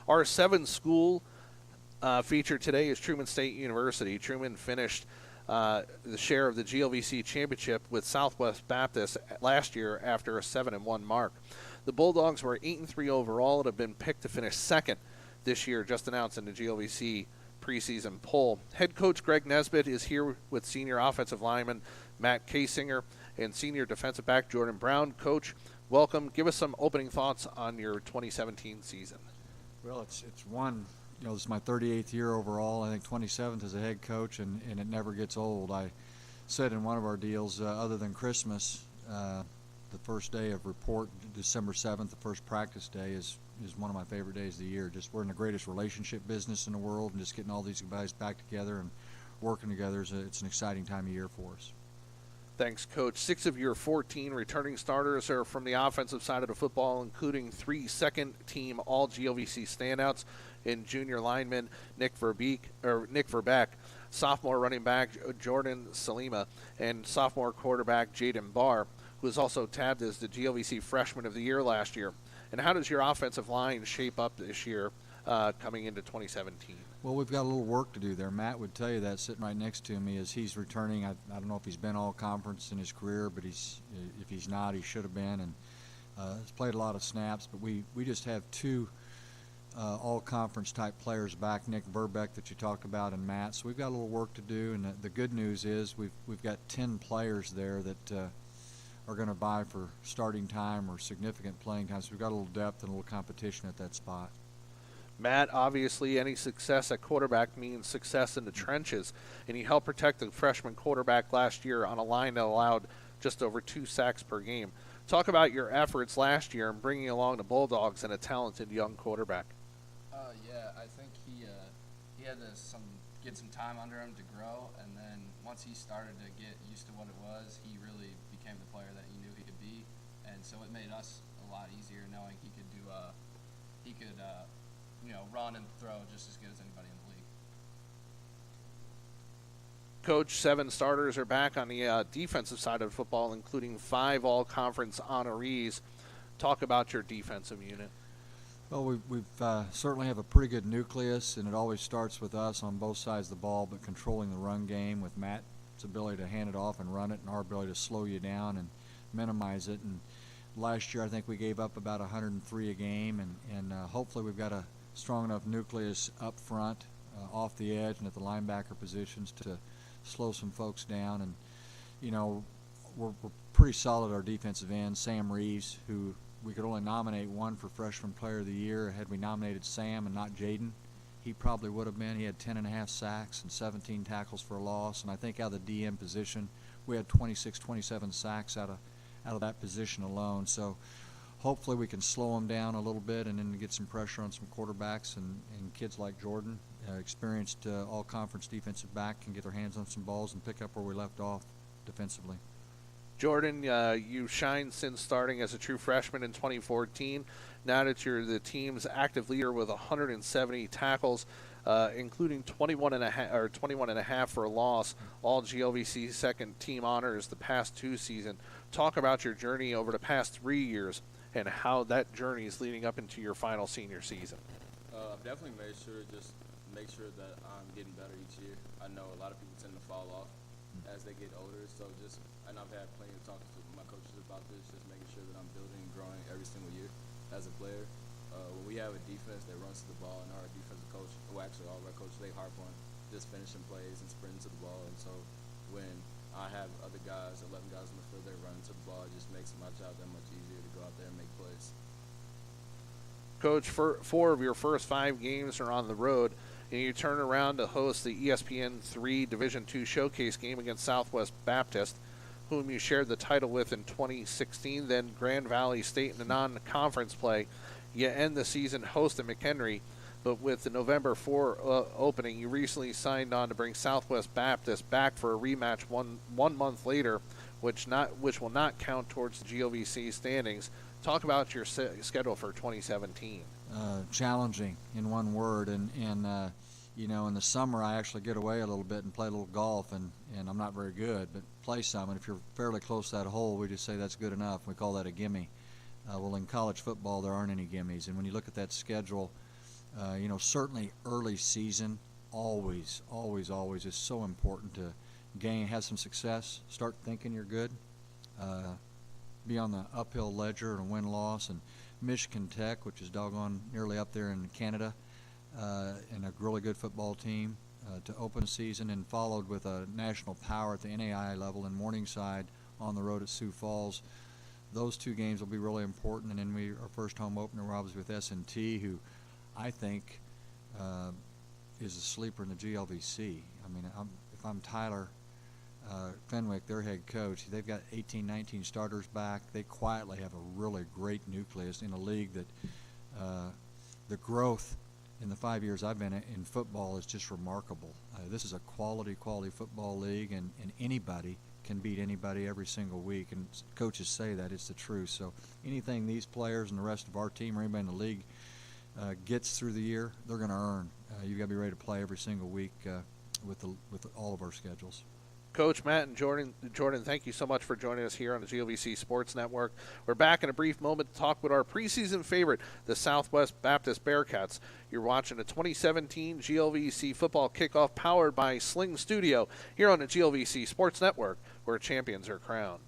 Our 7 school feature today is Truman State University. Truman finished the share of the GLVC championship with Southwest Baptist last year after a 7-1 mark. The Bulldogs were 8-3 overall and have been picked to finish second this year, just announced in the GLVC Preseason Poll. Head coach Greg Nesbitt is here with senior offensive lineman Matt Kasinger and senior defensive back Jordan Brown. Coach, welcome. Give us some opening thoughts on your 2017 season. Well, it's one. This is my 38th year overall. I think 27th as a head coach, and it never gets old. I said in one of our deals, other than Christmas, the first day of report, December 7th, the first practice day, is one of my favorite days of the year. Just we're in the greatest relationship business in the world, and just getting all these guys back together and working together it's an exciting time of year for us. Thanks, Coach. 6 of your 14 returning starters are from the offensive side of the football, including 3 second-team All-GLVC standouts in junior lineman Nick Verbeek, sophomore running back Jordan Salima, and sophomore quarterback Jaden Barr, who was also tabbed as the GLVC Freshman of the Year last year. And how does your offensive line shape up this year coming into 2017? Well, we've got a little work to do there. Matt would tell you that sitting right next to me as he's returning. I don't know if he's been all conference in his career, but if he's not, he should have been, and has played a lot of snaps. But we just have 2 all-conference type players back, Nick Verbeek that you talked about, and Matt. So we've got a little work to do, and the good news is we've got 10 players there that are going to vie for starting time or significant playing time. So we've got a little depth and a little competition at that spot. Matt, obviously any success at quarterback means success in the trenches, and he helped protect the freshman quarterback last year on a line that allowed just over 2 sacks per game. Talk about your efforts last year in bringing along the Bulldogs and a talented young quarterback. Yeah, I think he had to get some time under him to grow, and then once he started to get used to what it was, he really became the player that he knew he could be, and so it made us a lot easier knowing he could run and throw just as good as anybody in the league. Coach, 7 starters are back on the defensive side of football, including 5 all-conference honorees. Talk about your defensive unit. Well, we've certainly have a pretty good nucleus, and it always starts with us on both sides of the ball, but controlling the run game with Matt's ability to hand it off and run it, and our ability to slow you down and minimize it. And last year I think we gave up about 103 a game, and hopefully we've got a strong enough nucleus up front, off the edge, and at the linebacker positions to slow some folks down. And we're pretty solid at our defensive end. Sam Reeves, who we could only nominate 1 for Freshman Player of the Year. Had we nominated Sam and not Jaden, he probably would have been. He had 10.5 sacks and 17 tackles for a loss. And I think out of the DM position, we had 26, 27 sacks out of that position alone. So hopefully we can slow them down a little bit and then get some pressure on some quarterbacks, and kids like Jordan, experienced all-conference defensive back, can get their hands on some balls and pick up where we left off defensively. Jordan, you shined since starting as a true freshman in 2014. Now that you're the team's active leader with 170 tackles, including 21 and a half for a loss, all GLVC second team honors the past 2 seasons. Talk about your journey over the past 3 years and how that journey is leading up into your final senior season. I've definitely made sure that I'm getting better each year. I know a lot of people tend to fall off as they get older, and I've had plenty of talks with my coaches about this, just making sure that I'm building and growing every single year as a player. When we have a defense that runs to the ball, and our defensive coach, well actually all of our coaches, they harp on just finishing plays and sprinting to the ball, and so when I have other guys, 11 guys on the field, they're running to the ball, it just makes my job that much easier to go out there and make plays. Coach, 4 of your first 5 games are on the road, and you turn around to host the ESPN3 Division II Showcase game against Southwest Baptist, whom you shared the title with in 2016, then Grand Valley State in the non-conference play. You end the season host at McHenry, but with the November 4 opening, you recently signed on to bring Southwest Baptist back for a rematch one month later, which will not count towards the GLVC standings. Talk about your schedule for 2017. Challenging, in one word, and in the summer I actually get away a little bit and play a little golf, and I'm not very good, but play some, and if you're fairly close to that hole, we just say that's good enough. We call that a gimme. Well, in college football there aren't any gimmies, and when you look at that schedule, Certainly early season, always is so important to have some success, start thinking you're good, be on the uphill ledger and win-loss. And Michigan Tech, which is doggone nearly up there in Canada, and a really good football team to open the season, and followed with a national power at the NAIA level in Morningside on the road at Sioux Falls. Those two games will be really important. And then our first home opener we're obviously with S&T, who I think is a sleeper in the GLVC. I mean, if I'm Tyler Fenwick, their head coach, they've got 18, 19 starters back. They quietly have a really great nucleus in a league that the growth in the 5 years I've been in football is just remarkable. This is a quality football league, and anybody can beat anybody every single week, and coaches say that it's the truth. So anything these players and the rest of our team or anybody in the league gets through the year, they're going to earn. You've got to be ready to play every single week with all of our schedules. Coach, Matt, and Jordan, thank you so much for joining us here on the GLVC Sports Network. We're back in a brief moment to talk with our preseason favorite, the Southwest Baptist Bearcats. You're watching the 2017 GLVC Football Kickoff powered by Sling Studio here on the GLVC Sports Network, where champions are crowned.